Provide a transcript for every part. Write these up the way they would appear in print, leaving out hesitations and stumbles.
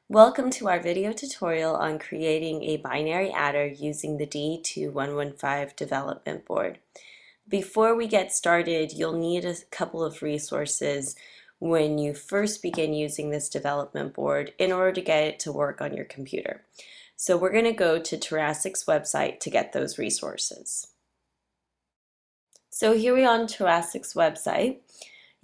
Welcome to our video tutorial on creating a binary adder using the D2115 development board. Before we get started, you'll need a couple of resources when you first begin using this development board in order to get it to work on your computer. So we're going to go to Terrasic's website to get those resources. So here we are on Terrasic's website.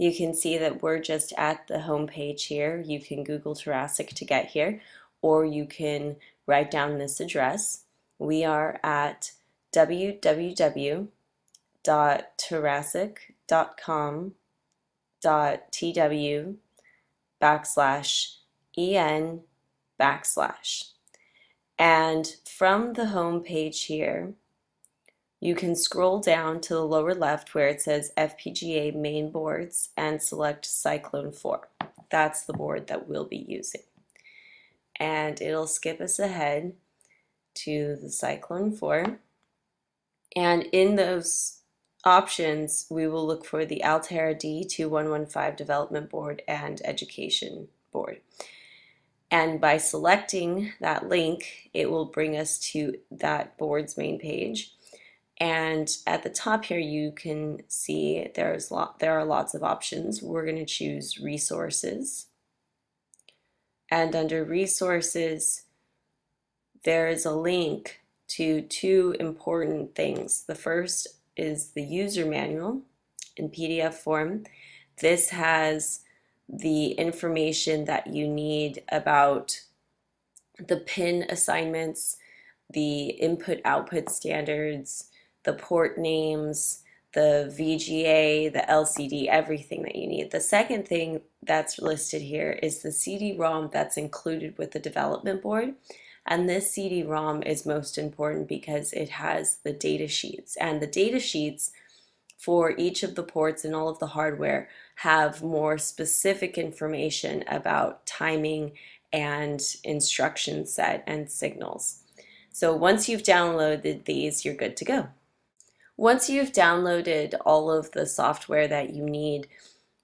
You can see that we're just at the home page here. You can Google Terrasic to get here, or you can write down this address. We are at www.terrasic.com.tw/en/. And from the home page here, you can scroll down to the lower left where it says FPGA main boards and select Cyclone 4. That's the board that we'll be using. And it'll skip us ahead to the Cyclone 4. And in those options, we will look for the Altera D2115 development board and education board. And by selecting that link, it will bring us to that board's main page. And at the top here, you can see there are lots of options. We're going to choose resources. And under resources, there is a link to two important things. The first is the user manual in PDF form. This has the information that you need about the pin assignments, the input-output standards, the port names, the VGA, the LCD, everything that you need. The second thing that's listed here is the CD-ROM that's included with the development board. And this CD-ROM is most important because it has the data sheets. And the data sheets for each of the ports and all of the hardware have more specific information about timing and instruction set and signals. So once you've downloaded these, you're good to go. Once you've downloaded all of the software that you need,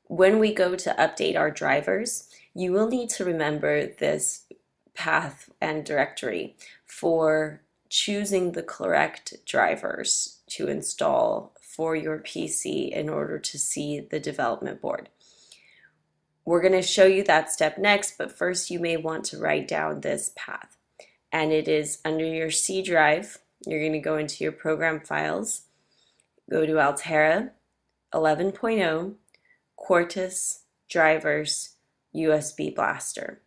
when we go to update our drivers, you will need to remember this path and directory for choosing the correct drivers to install for your PC in order to see the development board. We're going to show you that step next, but first you may want to write down this path. And it is under your C drive. You're going to go into your program files, go to Altera 11.0, Quartus, drivers, USB Blaster.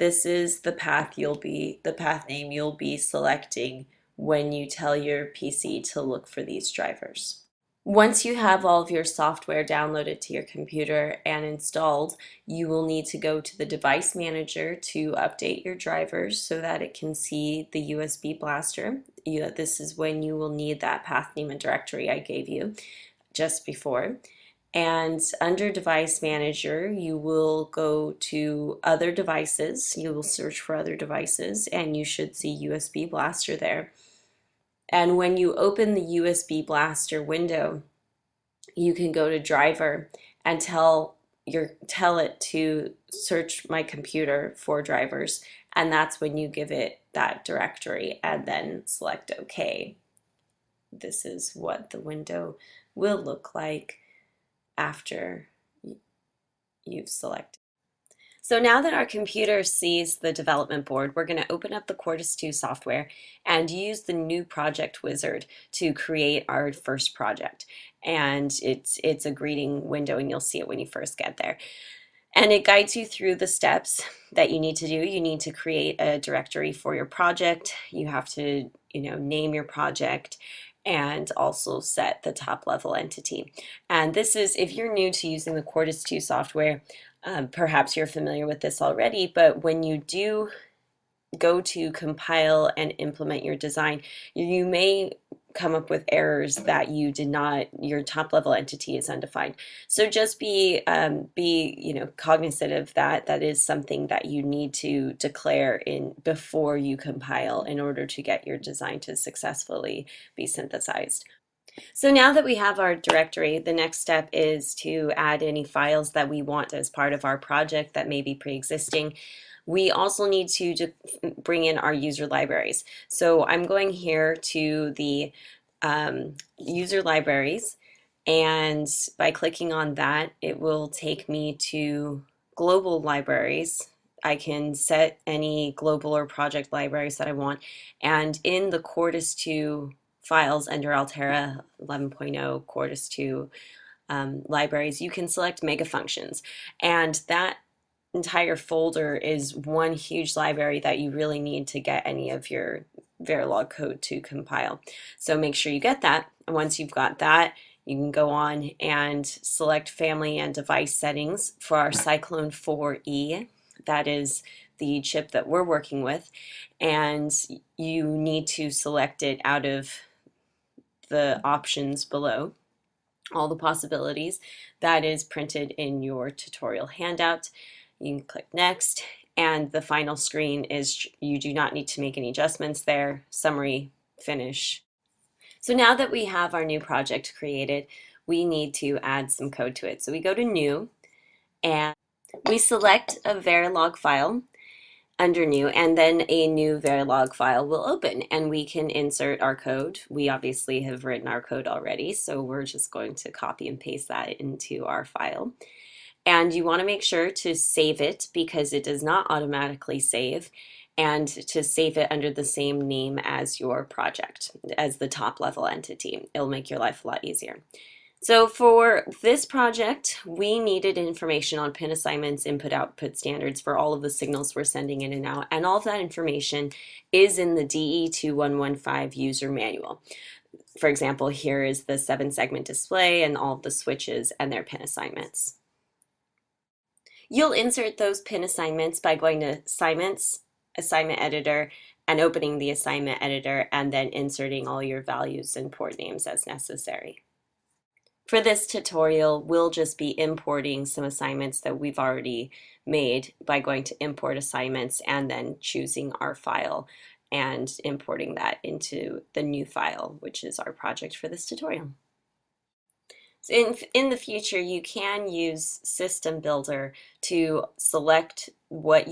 This is the path name you'll be selecting when you tell your PC to look for these drivers. Once you have all of your software downloaded to your computer and installed, you will need to go to the device manager to update your drivers so that it can see the USB Blaster. This is when you will need that path name and directory I gave you just before. And under Device Manager, you will go to Other Devices. You will search for Other Devices, and you should see USB Blaster there. And when you open the USB Blaster window, you can go to Driver and tell it to search my computer for drivers, and that's when you give it that directory and then select OK. This is what the window will look like after you've selected. So now that our computer sees the development board, we're going to open up the Quartus 2 software and use the new project wizard to create our first project. And it's a greeting window, and you'll see it when you first get there. And it guides you through the steps that you need to do. You need to create a directory for your project. You have to, name your project and also set the top level entity. And this is, if you're new to using the Quartus 2 software, perhaps you're familiar with this already, but when you do go to compile and implement your design, you may come up with errors that your top level entity is undefined. So just be cognizant of that. That is something that you need to declare before you compile in order to get your design to successfully be synthesized. So now that we have our directory, the next step is to add any files that we want as part of our project that may be pre-existing. we also need to bring in our user libraries. So I'm going here to the user libraries, and by clicking on that, it will take me to global libraries. I can set any global or project libraries that I want, and in the Quartus 2 files under Altera 11.0 Quartus 2 libraries, you can select mega functions, and that entire folder is one huge library that you really need to get any of your Verilog code to compile. So make sure you get that. And once you've got that, you can go on and select family and device settings for our Cyclone 4E. That is the chip that we're working with. And you need to select it out of the options below, all the possibilities. That is printed in your tutorial handout. You can click next, and the final screen is you do not need to make any adjustments there. Summary, finish. So now that we have our new project created, we need to add some code to it. So we go to New, and we select a Verilog file under New, and then a new Verilog file will open, and we can insert our code. We obviously have written our code already, so we're just going to copy and paste that into our file. And you want to make sure to save it because it does not automatically save, and to save it under the same name as your project, as the top level entity. It'll make your life a lot easier. So for this project, we needed information on pin assignments, input-output standards for all of the signals we're sending in and out, and all of that information is in the DE2115 user manual. For example, here is the 7-segment display and all of the switches and their pin assignments. You'll insert those pin assignments by going to Assignments, Assignment Editor, and opening the Assignment Editor, and then inserting all your values and port names as necessary. For this tutorial, we'll just be importing some assignments that we've already made by going to Import Assignments and then choosing our file and importing that into the new file, which is our project for this tutorial. So in the future, you can use System Builder to select what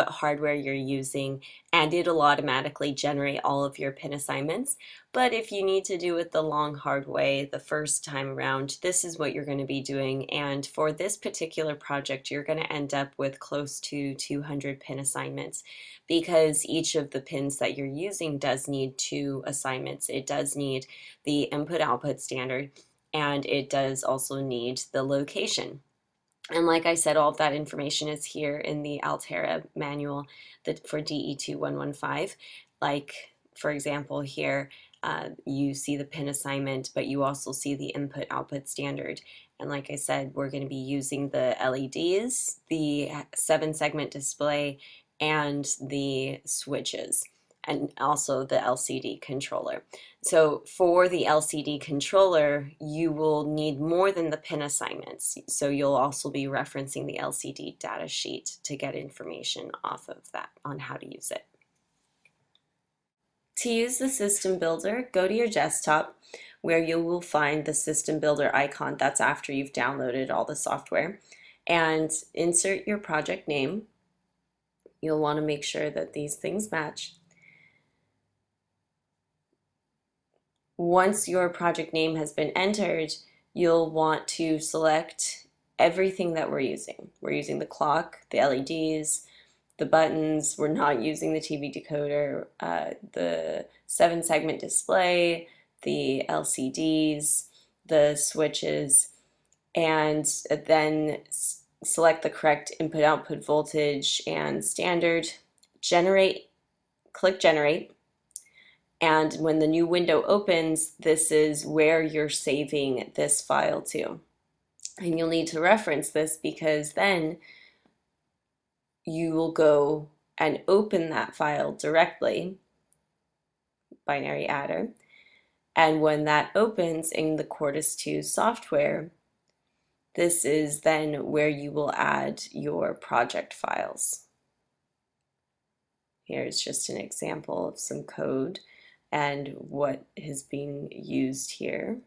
hardware you're using, and it'll automatically generate all of your pin assignments. But if you need to do it the long hard way the first time around, this is what you're going to be doing. And for this particular project, you're going to end up with close to 200 pin assignments because each of the pins that you're using does need 2 assignments. It does need the input-output standard, and it does also need the location. And like I said, all of that information is here in the Altera manual for DE2115. Like, for example, here you see the pin assignment, but you also see the input-output standard. And like I said, we're going to be using the LEDs, the 7-segment display, and the switches, and also the LCD controller. So for the LCD controller, you will need more than the pin assignments. So you'll also be referencing the LCD data sheet to get information off of that on how to use it. To use the System Builder, go to your desktop where you will find the System Builder icon. That's after you've downloaded all the software, and insert your project name. You'll want to make sure that these things match. Once your project name has been entered, you'll want to select everything that we're using. We're using the clock, the LEDs, the buttons. We're not using the TV decoder, the 7-segment display, the LCDs, the switches, and then select the correct input-output voltage and standard. Generate, click Generate. And when the new window opens, this is where you're saving this file to. And you'll need to reference this because then you will go and open that file directly, binary adder. And when that opens in the Quartus 2 software, this is then where you will add your project files. Here's just an example of some code and what is being used here.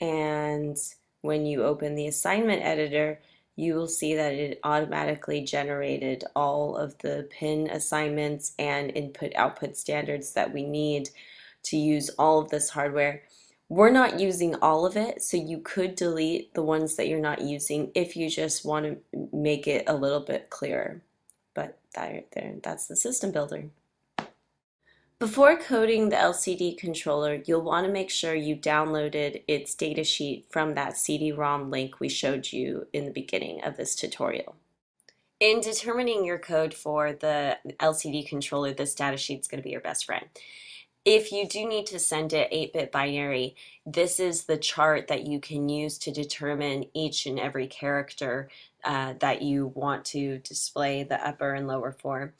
And when you open the assignment editor, you will see that it automatically generated all of the pin assignments and input-output standards that we need to use all of this hardware. We're not using all of it, so you could delete the ones that you're not using if you just want to make it a little bit clearer. But that's the system builder. Before coding the LCD controller, you'll want to make sure you downloaded its datasheet from that CD-ROM link we showed you in the beginning of this tutorial. In determining your code for the LCD controller, this datasheet is going to be your best friend. If you do need to send it 8-bit binary, this is the chart that you can use to determine each and every character that you want to display the upper and lower for.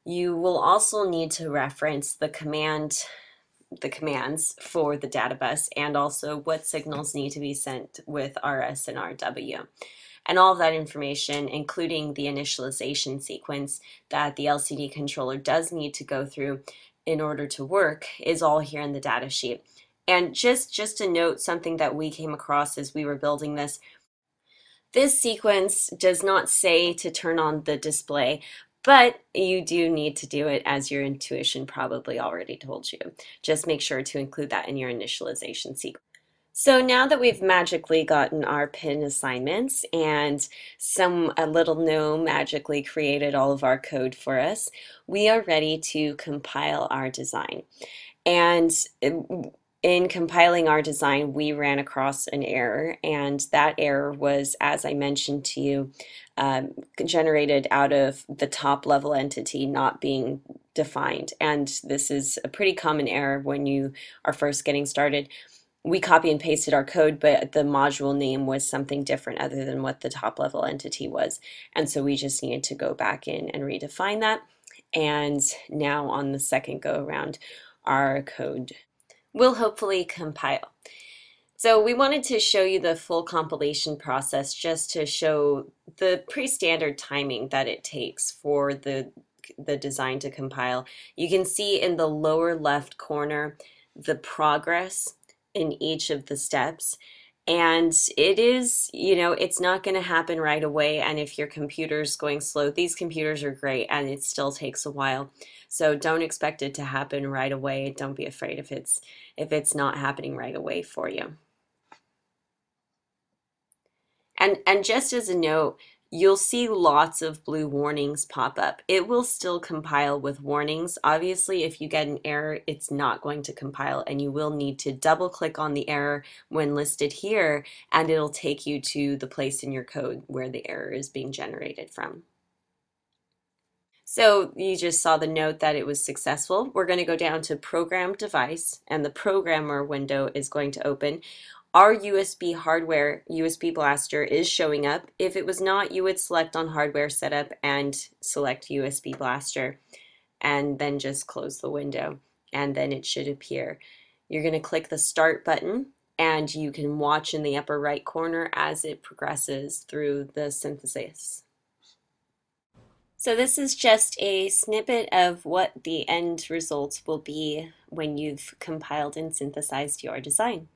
You will also need to reference the commands for the data bus and also what signals need to be sent with RS and RW. And all of that information, including the initialization sequence that the LCD controller does need to go through in order to work, is all here in the data sheet. And just to note something that we came across as we were building this sequence does not say to turn on the display, but you do need to do it as your intuition probably already told you. Just make sure to include that in your initialization sequence. So now that we've magically gotten our pin assignments and a little gnome magically created all of our code for us, we are ready to compile our design. And in compiling our design, we ran across an error, and that error was, as I mentioned to you, generated out of the top level entity not being defined. And this is a pretty common error when you are first getting started. We copy and pasted our code, but the module name was something different other than what the top level entity was. And so we just needed to go back in and redefine that. And now on the second go around, our code will hopefully compile. So we wanted to show you the full compilation process just to show the pretty standard timing that it takes for the design to compile. You can see in the lower left corner the progress in each of the steps. And it is, it's not going to happen right away. And if your computer's going slow, these computers are great and it still takes a while. So don't expect it to happen right away. Don't be afraid if it's not happening right away for you. And just as a note, you'll see lots of blue warnings pop up. It will still compile with warnings. Obviously, if you get an error, it's not going to compile, and you will need to double click on the error when listed here, and it'll take you to the place in your code where the error is being generated from. So you just saw the note that it was successful. We're going to go down to Program Device, and the Programmer window is going to open. Our USB hardware, USB Blaster, is showing up. If it was not, you would select on Hardware Setup and select USB Blaster, and then just close the window, and then it should appear. You're going to click the Start button, and you can watch in the upper right corner as it progresses through the synthesis. So this is just a snippet of what the end results will be when you've compiled and synthesized your design.